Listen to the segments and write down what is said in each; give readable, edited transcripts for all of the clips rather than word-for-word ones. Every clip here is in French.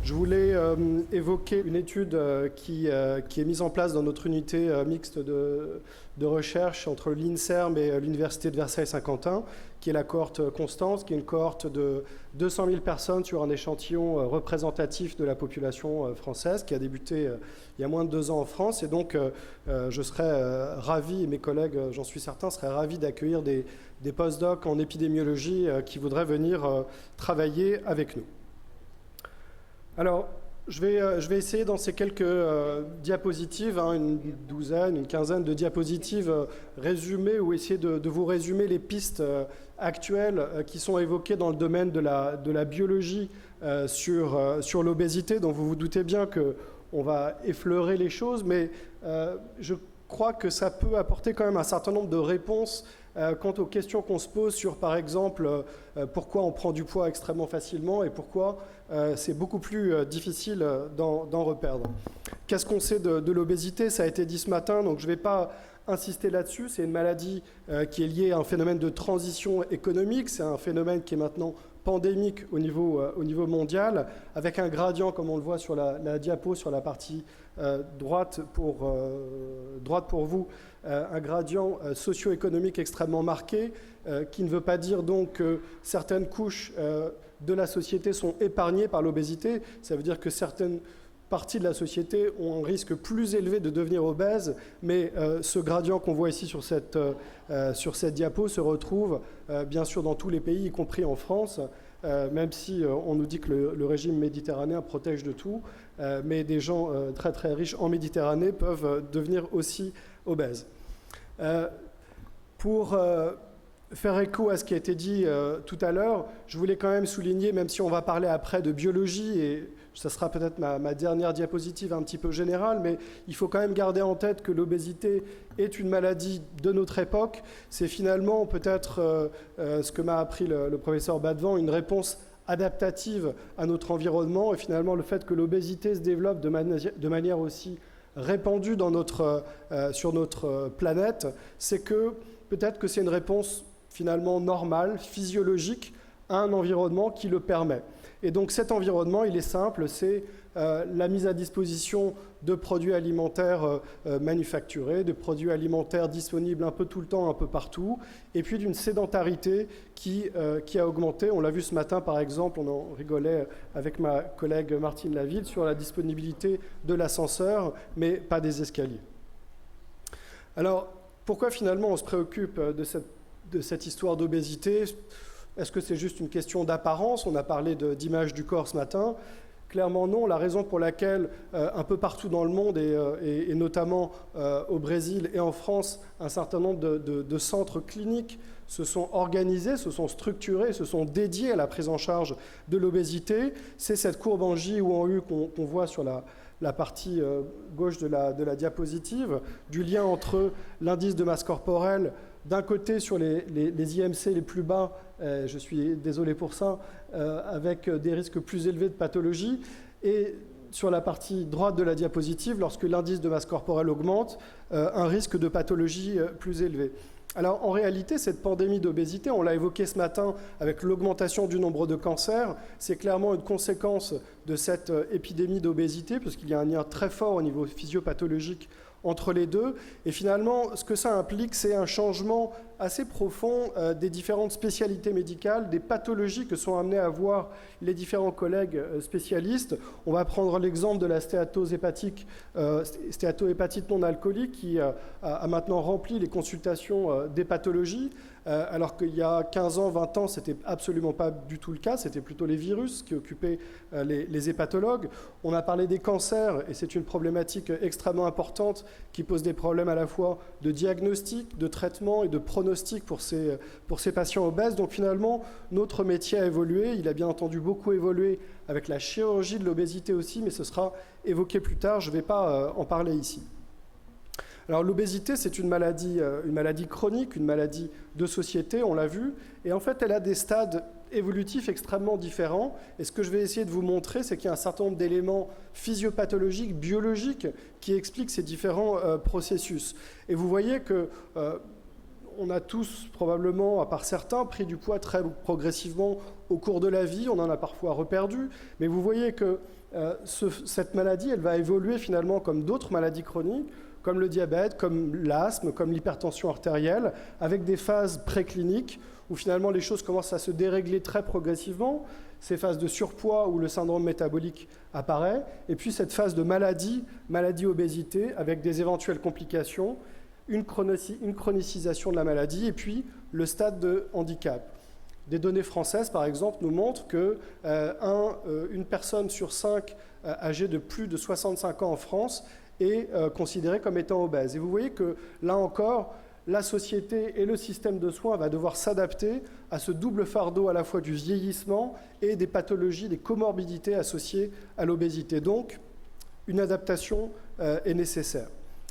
Je voulais évoquer une étude qui est mise en place dans notre unité mixte de recherche entre l'INSERM et l'Université de Versailles-Saint-Quentin, qui est la cohorte Constance, qui est une cohorte de 200 000 personnes sur un échantillon représentatif de la population française, qui a débuté il y a moins de 2 ans en France. Et donc, je serais ravi, et mes collègues, j'en suis certain, seraient ravis d'accueillir des post-docs en épidémiologie qui voudraient venir travailler avec nous. Alors, je vais essayer dans ces quelques diapositives, une douzaine, une quinzaine de diapositives, résumer ou essayer de vous résumer les pistes actuelles qui sont évoquées dans le domaine de la biologie sur l'obésité. Donc vous vous doutez bien qu'on va effleurer les choses, mais je crois que ça peut apporter quand même un certain nombre de réponses quant aux questions qu'on se pose sur, par exemple, pourquoi on prend du poids extrêmement facilement et pourquoi c'est beaucoup plus difficile d'en reperdre. Qu'est-ce qu'on sait de l'obésité? Ça a été dit ce matin, donc je ne vais pas insister là-dessus. C'est une maladie qui est liée à un phénomène de transition économique. C'est un phénomène qui est maintenant pandémique au niveau mondial, avec un gradient, comme on le voit sur la diapo, sur la partie droite pour vous, un gradient socio-économique extrêmement marqué, qui ne veut pas dire donc que certaines couches de la société sont épargnées par l'obésité. Ça veut dire que certaines parties de la société ont un risque plus élevé de devenir obèses, mais ce gradient qu'on voit ici sur cette diapo se retrouve bien sûr dans tous les pays, y compris en France, même si on nous dit que le régime méditerranéen protège de tout, mais des gens très très riches en Méditerranée peuvent devenir aussi obèses. Pour faire écho à ce qui a été dit tout à l'heure, je voulais quand même souligner, même si on va parler après de biologie, et ça sera peut-être ma dernière diapositive un petit peu générale, mais il faut quand même garder en tête que l'obésité est une maladie de notre époque. C'est finalement peut-être ce que m'a appris le professeur Badevant, une réponse adaptative à notre environnement, et finalement le fait que l'obésité se développe de manière aussi répandue sur notre planète, c'est que peut-être que c'est une réponse finalement normale, physiologique, à un environnement qui le permet. Et donc cet environnement, il est simple, c'est la mise à disposition de produits alimentaires manufacturés, de produits alimentaires disponibles un peu tout le temps, un peu partout, et puis d'une sédentarité qui a augmenté. On l'a vu ce matin, par exemple, on en rigolait avec ma collègue Martine Laville sur la disponibilité de l'ascenseur, mais pas des escaliers. Alors, pourquoi finalement on se préoccupe de cette histoire d'obésité? Est-ce que c'est juste une question d'apparence? On a parlé d'image du corps ce matin. Clairement non. La raison pour laquelle un peu partout dans le monde et notamment au Brésil et en France, un certain nombre de centres cliniques se sont organisés, se sont structurés, se sont dédiés à la prise en charge de l'obésité, c'est cette courbe en J ou en U qu'on voit sur la partie gauche de la diapositive, du lien entre l'indice de masse corporelle, d'un côté sur les IMC les plus bas, je suis désolé pour ça, avec des risques plus élevés de pathologie, et sur la partie droite de la diapositive, lorsque l'indice de masse corporelle augmente, un risque de pathologie plus élevé. Alors en réalité, cette pandémie d'obésité, on l'a évoqué ce matin avec l'augmentation du nombre de cancers, c'est clairement une conséquence de cette épidémie d'obésité, puisqu'il y a un lien très fort au niveau physiopathologique entre les deux. Et finalement, ce que ça implique, c'est un changement assez profond des différentes spécialités médicales, des pathologies que sont amenés à voir les différents collègues spécialistes. On va prendre l'exemple de la stéatohépatite non alcoolique qui a maintenant rempli les consultations des pathologies, alors qu'il y a 15 ans, 20 ans, c'était absolument pas du tout le cas, c'était plutôt les virus qui occupaient les hépatologues. On a parlé des cancers, et c'est une problématique extrêmement importante qui pose des problèmes à la fois de diagnostic, de traitement et de pronostic pour ces patients obèses. Donc finalement, notre métier a évolué, il a bien entendu beaucoup évolué avec la chirurgie de l'obésité aussi, mais ce sera évoqué plus tard, je ne vais pas en parler ici. Alors l'obésité, c'est une maladie chronique, une maladie de société, on l'a vu, et en fait elle a des stades évolutifs extrêmement différents, et ce que je vais essayer de vous montrer, c'est qu'il y a un certain nombre d'éléments physiopathologiques, biologiques, qui expliquent ces différents processus. Et vous voyez que on a tous probablement, à part certains, pris du poids très progressivement au cours de la vie, on en a parfois reperdu, mais vous voyez que cette maladie, elle va évoluer finalement comme d'autres maladies chroniques, comme le diabète, comme l'asthme, comme l'hypertension artérielle, avec des phases précliniques où finalement les choses commencent à se dérégler très progressivement, ces phases de surpoids où le syndrome métabolique apparaît, et puis cette phase de maladie obésité, avec des éventuelles complications, une chronicisation de la maladie, et puis le stade de handicap. Des données françaises, par exemple, nous montrent qu'une personne sur 5 âgée de plus de 65 ans en France est considérée comme étant obèse. Et vous voyez que, là encore, la société et le système de soins va devoir s'adapter à ce double fardeau à la fois du vieillissement et des pathologies, des comorbidités associées à l'obésité. Donc, une adaptation est nécessaire.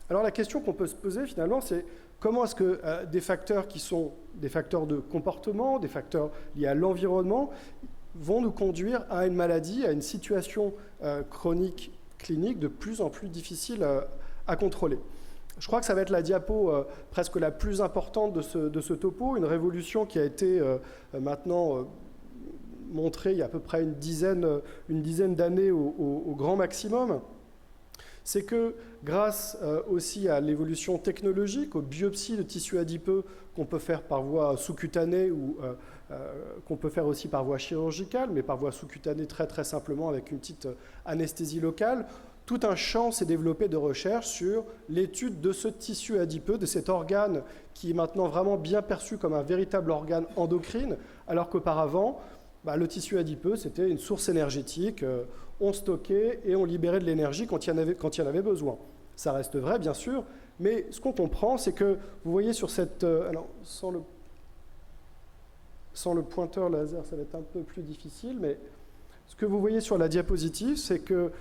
Alors la question qu'on peut se poser finalement, c'est comment est-ce que des facteurs qui sont des facteurs de comportement, des facteurs liés à l'environnement, vont nous conduire à une maladie, à une situation chronique clinique de plus en plus difficile à contrôler. Je crois que ça va être la diapo presque la plus importante de ce topo, une révolution qui a été maintenant montrée il y a à peu près une dizaine d'années au grand maximum. C'est que grâce aussi à l'évolution technologique, aux biopsies de tissus adipeux qu'on peut faire par voie sous-cutanée ou qu'on peut faire aussi par voie chirurgicale, mais par voie sous-cutanée très très simplement avec une petite anesthésie locale, tout un champ s'est développé de recherche sur l'étude de ce tissu adipeux, de cet organe qui est maintenant vraiment bien perçu comme un véritable organe endocrine, alors qu'auparavant, le tissu adipeux, c'était une source énergétique, on stockait et on libérait de l'énergie quand il y en avait besoin. Ça reste vrai, bien sûr, mais ce qu'on comprend, c'est que, vous voyez sur cette... alors, sans le pointeur laser, ça va être un peu plus difficile, mais ce que vous voyez sur la diapositive, c'est que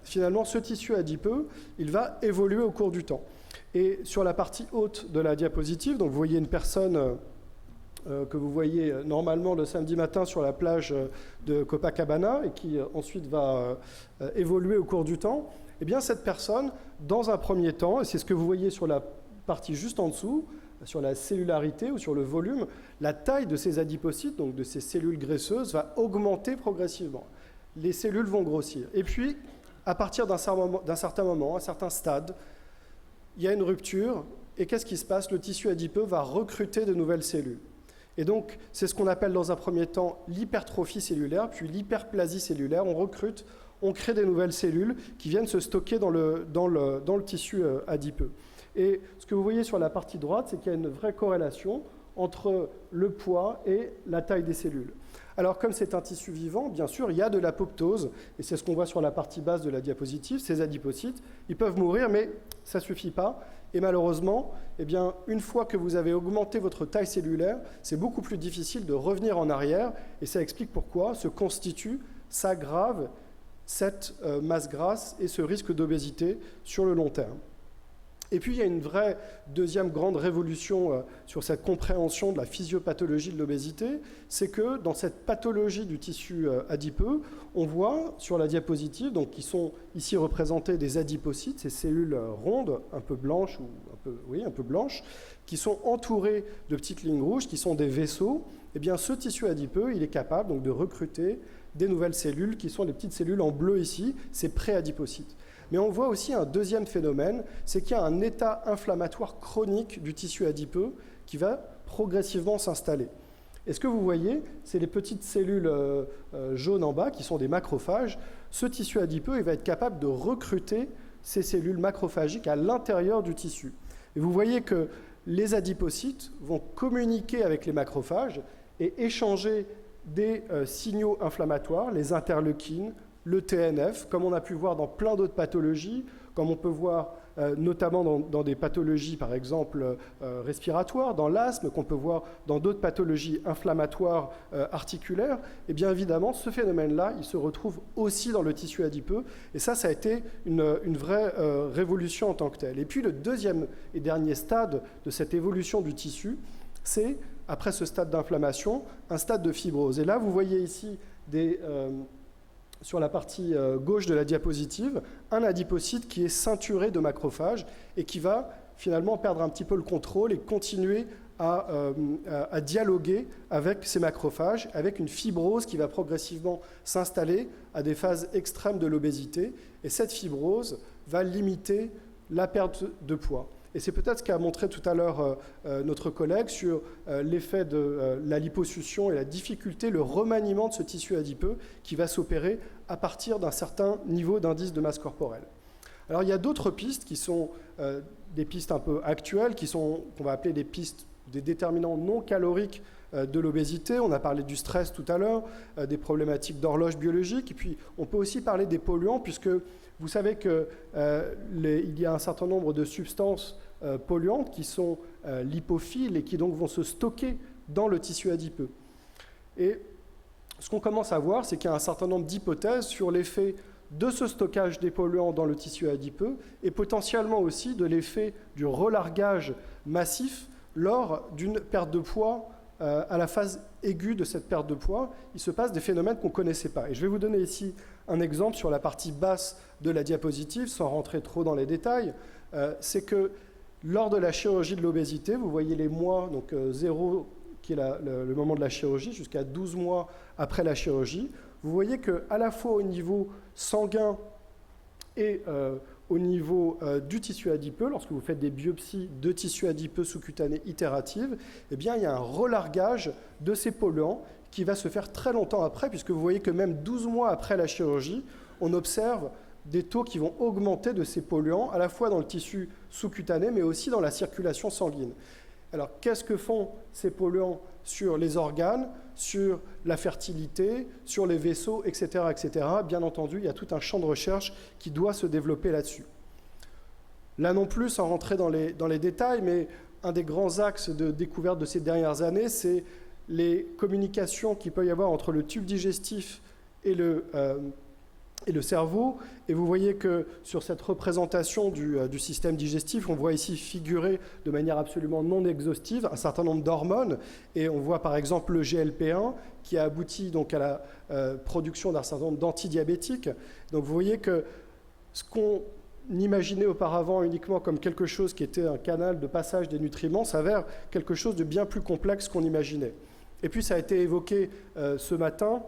finalement, ce tissu adipeux, il va évoluer au cours du temps. Et sur la partie haute de la diapositive, donc vous voyez une personne que vous voyez normalement le samedi matin sur la plage de Copacabana et qui ensuite va évoluer au cours du temps, eh bien cette personne, dans un premier temps, et c'est ce que vous voyez sur la partie juste en dessous, sur la cellularité ou sur le volume, la taille de ces adipocytes, donc de ces cellules graisseuses, va augmenter progressivement. Les cellules vont grossir. Et puis, à partir d'un certain moment, un certain stade, il y a une rupture, et qu'est-ce qui se passe? Le tissu adipeux va recruter de nouvelles cellules. Et donc, c'est ce qu'on appelle dans un premier temps l'hypertrophie cellulaire, puis l'hyperplasie cellulaire. On recrute, on crée des nouvelles cellules qui viennent se stocker dans le tissu adipeux. Et ce que vous voyez sur la partie droite, c'est qu'il y a une vraie corrélation entre le poids et la taille des cellules. Alors, comme c'est un tissu vivant, bien sûr, il y a de l'apoptose, et c'est ce qu'on voit sur la partie basse de la diapositive. Ces adipocytes, ils peuvent mourir, mais ça ne suffit pas. Et malheureusement, eh bien, une fois que vous avez augmenté votre taille cellulaire, c'est beaucoup plus difficile de revenir en arrière, et ça explique pourquoi se constitue, s'aggrave cette masse grasse et ce risque d'obésité sur le long terme. Et puis, il y a une vraie deuxième grande révolution sur cette compréhension de la physiopathologie de l'obésité, c'est que dans cette pathologie du tissu adipeux, on voit sur la diapositive, donc qui sont ici représentés des adipocytes, ces cellules rondes, un peu blanches, un peu blanches, qui sont entourées de petites lignes rouges, qui sont des vaisseaux. Eh bien, ce tissu adipeux, il est capable donc de recruter des nouvelles cellules, qui sont les petites cellules en bleu ici, ces préadipocytes. Mais on voit aussi un deuxième phénomène, c'est qu'il y a un état inflammatoire chronique du tissu adipeux qui va progressivement s'installer. Et ce que vous voyez, c'est les petites cellules jaunes en bas qui sont des macrophages. Ce tissu adipeux, il va être capable de recruter ces cellules macrophagiques à l'intérieur du tissu. Et vous voyez que les adipocytes vont communiquer avec les macrophages et échanger des signaux inflammatoires, les interleukines, le TNF, comme on a pu voir dans plein d'autres pathologies, comme on peut voir notamment dans des pathologies, par exemple, respiratoires, dans l'asthme, qu'on peut voir dans d'autres pathologies inflammatoires articulaires, et bien évidemment, ce phénomène-là, il se retrouve aussi dans le tissu adipeux, et ça a été une vraie révolution en tant que telle. Et puis le deuxième et dernier stade de cette évolution du tissu, c'est, après ce stade d'inflammation, un stade de fibrose. Et là, vous voyez ici sur la partie gauche de la diapositive, un adipocyte qui est ceinturé de macrophages et qui va finalement perdre un petit peu le contrôle et continuer à dialoguer avec ces macrophages, avec une fibrose qui va progressivement s'installer à des phases extrêmes de l'obésité. Et cette fibrose va limiter la perte de poids. Et c'est peut-être ce qu'a montré tout à l'heure notre collègue sur l'effet de la liposuction et la difficulté, le remaniement de ce tissu adipeux qui va s'opérer à partir d'un certain niveau d'indice de masse corporelle. Alors il y a d'autres pistes qui sont des pistes un peu actuelles, qu'on va appeler des déterminants non caloriques de l'obésité. On a parlé du stress tout à l'heure, des problématiques d'horloge biologique, et puis on peut aussi parler des polluants, puisque vous savez qu'il y a un certain nombre de substances polluantes qui sont lipophiles et qui donc vont se stocker dans le tissu adipeux. Et ce qu'on commence à voir, c'est qu'il y a un certain nombre d'hypothèses sur l'effet de ce stockage des polluants dans le tissu adipeux et potentiellement aussi de l'effet du relargage massif lors d'une perte de poids. À la phase aiguë de cette perte de poids, il se passe des phénomènes qu'on ne connaissait pas. Et je vais vous donner ici un exemple sur la partie basse de la diapositive, sans rentrer trop dans les détails. C'est que lors de la chirurgie de l'obésité, vous voyez les mois, donc 0 qui est le moment de la chirurgie, jusqu'à 12 mois après la chirurgie, vous voyez qu'à la fois au niveau sanguin et au niveau du tissu adipeux, lorsque vous faites des biopsies de tissu adipeux sous-cutané itératives, eh bien, il y a un relargage de ces polluants qui va se faire très longtemps après, puisque vous voyez que même 12 mois après la chirurgie, on observe des taux qui vont augmenter de ces polluants, à la fois dans le tissu sous-cutané, mais aussi dans la circulation sanguine. Alors, qu'est-ce que font ces polluants sur les organes, sur la fertilité, sur les vaisseaux, etc., etc. Bien entendu, il y a tout un champ de recherche qui doit se développer là-dessus. Là non plus, sans rentrer dans les détails, mais un des grands axes de découverte de ces dernières années, c'est les communications qu'il peut y avoir entre le tube digestif et le cerveau. Et vous voyez que sur cette représentation du système digestif, on voit ici figurer de manière absolument non exhaustive un certain nombre d'hormones. Et on voit par exemple le GLP-1 qui a abouti donc à la production d'un certain nombre d'antidiabétiques. Donc vous voyez que ce qu'on imaginait auparavant uniquement comme quelque chose qui était un canal de passage des nutriments s'avère quelque chose de bien plus complexe qu'on imaginait. Et puis ça a été évoqué ce matin,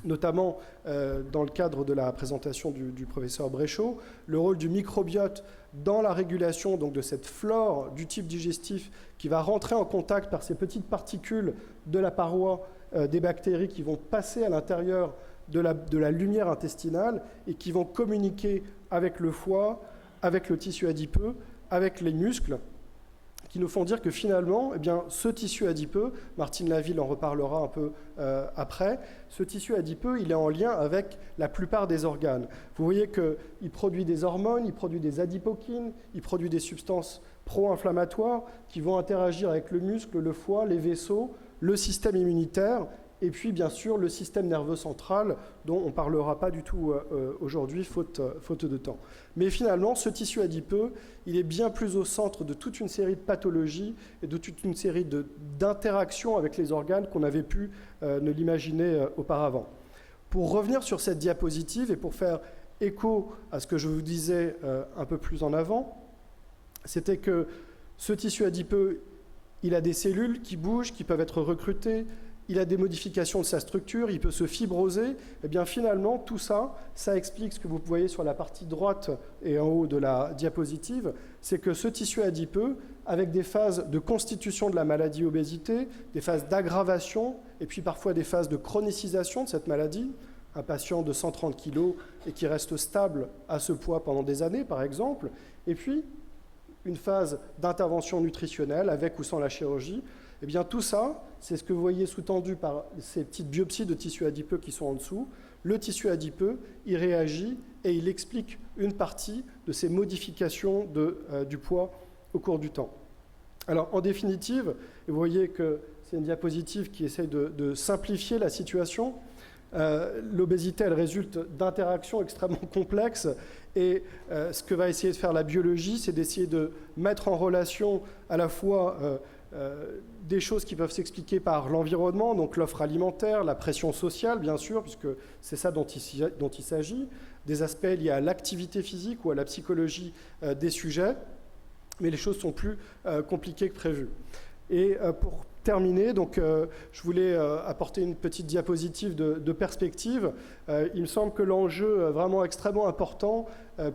notamment dans le cadre de la présentation du professeur Bréchot, le rôle du microbiote dans la régulation donc, de cette flore du type digestif qui va rentrer en contact par ces petites particules de la paroi des bactéries qui vont passer à l'intérieur de la lumière intestinale et qui vont communiquer avec le foie, avec le tissu adipeux, avec les muscles, qui nous font dire que finalement, eh bien, ce tissu adipeux, Martine Laville en reparlera un peu après, ce tissu adipeux, il est en lien avec la plupart des organes. Vous voyez qu'il produit des hormones, il produit des adipokines, il produit des substances pro-inflammatoires qui vont interagir avec le muscle, le foie, les vaisseaux, le système immunitaire, et puis bien sûr le système nerveux central dont on ne parlera pas du tout aujourd'hui, faute de temps. Mais finalement, ce tissu adipeux, il est bien plus au centre de toute une série de pathologies et de toute une série d'interactions avec les organes qu'on avait pu ne l'imaginer auparavant. Pour revenir sur cette diapositive et pour faire écho à ce que je vous disais un peu plus en avant, c'était que ce tissu adipeux, il a des cellules qui bougent, qui peuvent être recrutées, il a des modifications de sa structure, il peut se fibroser. Et bien finalement, tout ça, ça explique ce que vous voyez sur la partie droite et en haut de la diapositive, c'est que ce tissu adipeux, avec des phases de constitution de la maladie obésité, des phases d'aggravation, et puis parfois des phases de chronicisation de cette maladie, un patient de 130 kg et qui reste stable à ce poids pendant des années, par exemple, et puis une phase d'intervention nutritionnelle avec ou sans la chirurgie, eh bien tout ça, c'est ce que vous voyez sous-tendu par ces petites biopsies de tissu adipeux qui sont en dessous. Le tissu adipeux, il réagit et il explique une partie de ces modifications du poids au cours du temps. Alors en définitive, vous voyez que c'est une diapositive qui essaie de simplifier la situation. L'obésité, elle résulte d'interactions extrêmement complexes et ce que va essayer de faire la biologie, c'est d'essayer de mettre en relation à la fois des choses qui peuvent s'expliquer par l'environnement, donc l'offre alimentaire, la pression sociale, bien sûr, puisque c'est ça dont il s'agit, des aspects liés à l'activité physique ou à la psychologie des sujets, mais les choses sont plus compliquées que prévu. Et pour terminer, donc, je voulais apporter une petite diapositive de perspective. Il me semble que l'enjeu vraiment extrêmement important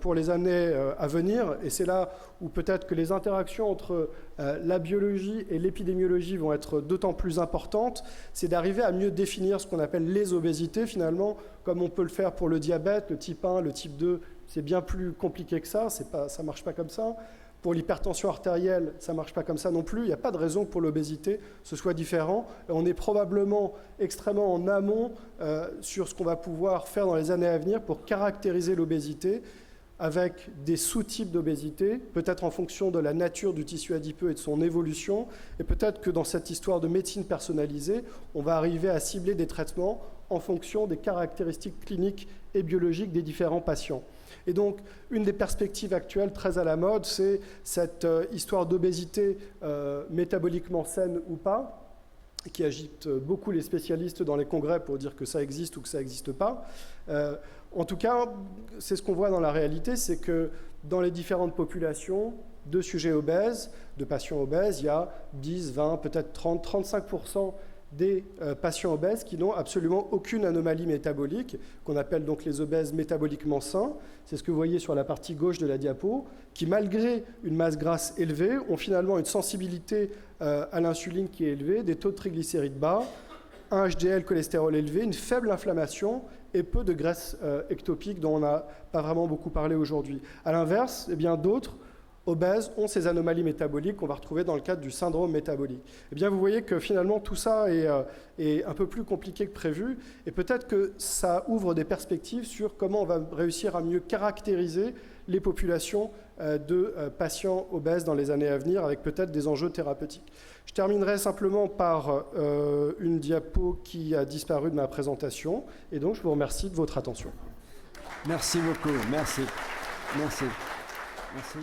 pour les années à venir, et c'est là où peut-être que les interactions entre la biologie et l'épidémiologie vont être d'autant plus importantes, c'est d'arriver à mieux définir ce qu'on appelle les obésités, finalement, comme on peut le faire pour le diabète, le type 1, le type 2, c'est bien plus compliqué que ça, ça ne marche pas comme ça. Pour l'hypertension artérielle, ça ne marche pas comme ça non plus. Il n'y a pas de raison que pour l'obésité, ce soit différent. On est probablement extrêmement en amont sur ce qu'on va pouvoir faire dans les années à venir pour caractériser l'obésité avec des sous-types d'obésité, peut-être en fonction de la nature du tissu adipeux et de son évolution. Et peut-être que dans cette histoire de médecine personnalisée, on va arriver à cibler des traitements en fonction des caractéristiques cliniques et biologiques des différents patients. Et donc, une des perspectives actuelles très à la mode, c'est cette histoire d'obésité métaboliquement saine ou pas, qui agite beaucoup les spécialistes dans les congrès pour dire que ça existe ou que ça n'existe pas. En tout cas, c'est ce qu'on voit dans la réalité, c'est que dans les différentes populations de sujets obèses, de patients obèses, il y a 10, 20, peut-être 30, 35% des patients obèses qui n'ont absolument aucune anomalie métabolique, qu'on appelle donc les obèses métaboliquement sains. C'est ce que vous voyez sur la partie gauche de la diapo, qui malgré une masse grasse élevée, ont finalement une sensibilité à l'insuline qui est élevée, des taux de triglycérides bas, un HDL cholestérol élevé, une faible inflammation et peu de graisse ectopique dont on n'a pas vraiment beaucoup parlé aujourd'hui. À l'inverse, eh bien, d'autres obèses ont ces anomalies métaboliques qu'on va retrouver dans le cadre du syndrome métabolique. Eh bien, vous voyez que finalement tout ça est un peu plus compliqué que prévu et peut-être que ça ouvre des perspectives sur comment on va réussir à mieux caractériser les populations de patients obèses dans les années à venir avec peut-être des enjeux thérapeutiques. Je terminerai simplement par une diapo qui a disparu de ma présentation et donc je vous remercie de votre attention. Merci beaucoup, merci. Merci. Merci.